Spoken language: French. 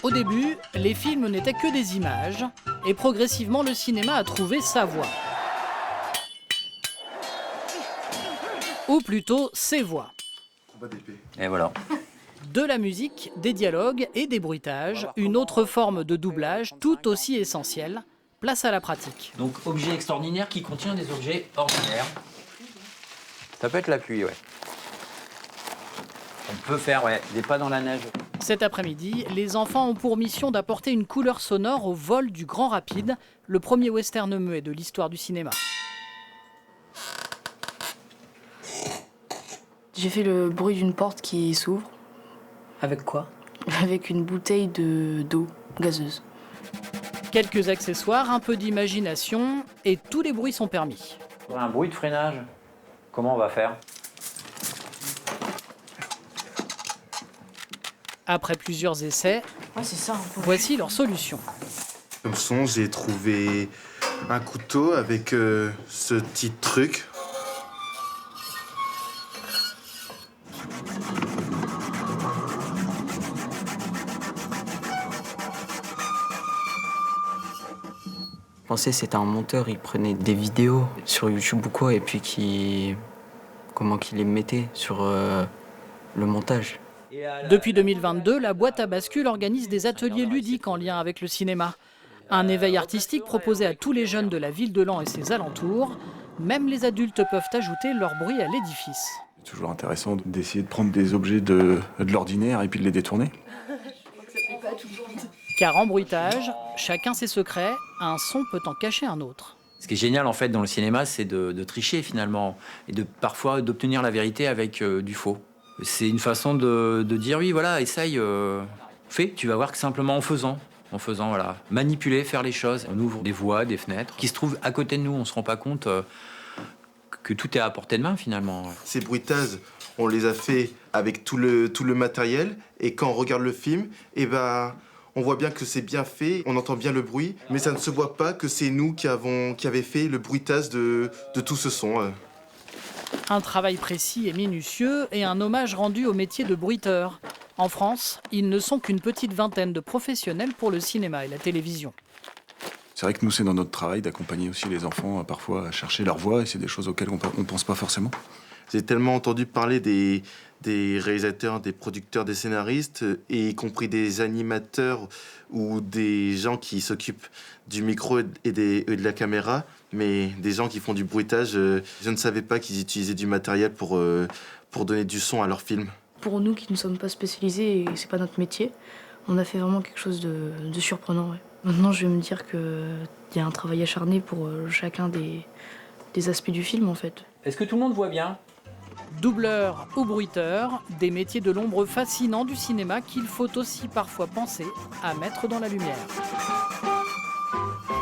Au début, les films n'étaient que des images, et progressivement le cinéma a trouvé sa voix. Ou plutôt ses voix. Et voilà. De la musique, des dialogues et des bruitages, une autre forme de doublage tout aussi essentielle. Place à la pratique. Donc, objet extraordinaire qui contient des objets ordinaires. Ça peut être la pluie, ouais. On peut faire, ouais, des pas dans la neige. Cet après-midi, les enfants ont pour mission d'apporter une couleur sonore au vol du Grand Rapide, le premier western muet de l'histoire du cinéma. J'ai fait le bruit d'une porte qui s'ouvre. Avec quoi? Avec une bouteille d'eau gazeuse. Quelques accessoires, un peu d'imagination, et tous les bruits sont permis. Un bruit de freinage. Comment on va faire? Après plusieurs essais, Ouais, c'est ça. voici leur solution. Comme son, j'ai trouvé un couteau avec ce petit truc. Je pensais que c'était un monteur, il prenait des vidéos sur YouTube ou quoi, et puis qu'il les mettait sur le montage. Depuis 2022, la boîte à bascule organise des ateliers ludiques en lien avec le cinéma. Un éveil artistique proposé à tous les jeunes de la ville de Laon et ses alentours. Même les adultes peuvent ajouter leur bruit à l'édifice. C'est toujours intéressant d'essayer de prendre des objets de l'ordinaire et puis de les détourner. Car en bruitage, chacun ses secrets, un son peut en cacher un autre. Ce qui est génial, en fait, dans le cinéma, c'est de tricher, finalement, et parfois d'obtenir la vérité avec du faux. C'est une façon de dire, oui, voilà, essaye, fais, tu vas voir que simplement en faisant, voilà, manipuler, faire les choses. On ouvre des voies, des fenêtres, qui se trouvent à côté de nous, on se rend pas compte que tout est à portée de main, finalement. Ces bruitages, on les a fait avec tout le matériel, et quand on regarde le film, on voit bien que c'est bien fait, on entend bien le bruit, mais ça ne se voit pas que c'est nous qui avait fait le bruitage de tout ce son. Un travail précis et minutieux et un hommage rendu au métier de bruiteur. En France, ils ne sont qu'une petite vingtaine de professionnels pour le cinéma et la télévision. C'est vrai que nous, c'est dans notre travail d'accompagner aussi les enfants parfois à chercher leur voix, et c'est des choses auxquelles on ne pense pas forcément. J'ai tellement entendu parler des réalisateurs, des producteurs, des scénaristes, et y compris des animateurs ou des gens qui s'occupent du micro et de la caméra, mais des gens qui font du bruitage. Je ne savais pas qu'ils utilisaient du matériel pour donner du son à leurs films. Pour nous qui ne sommes pas spécialisés et c'est pas notre métier, on a fait vraiment quelque chose de surprenant. Ouais. Maintenant, je vais me dire qu'il y a un travail acharné pour chacun des aspects du film, en fait. Est-ce que tout le monde voit bien? Doubleur ou bruiteur, des métiers de l'ombre fascinants du cinéma qu'il faut aussi parfois penser à mettre dans la lumière.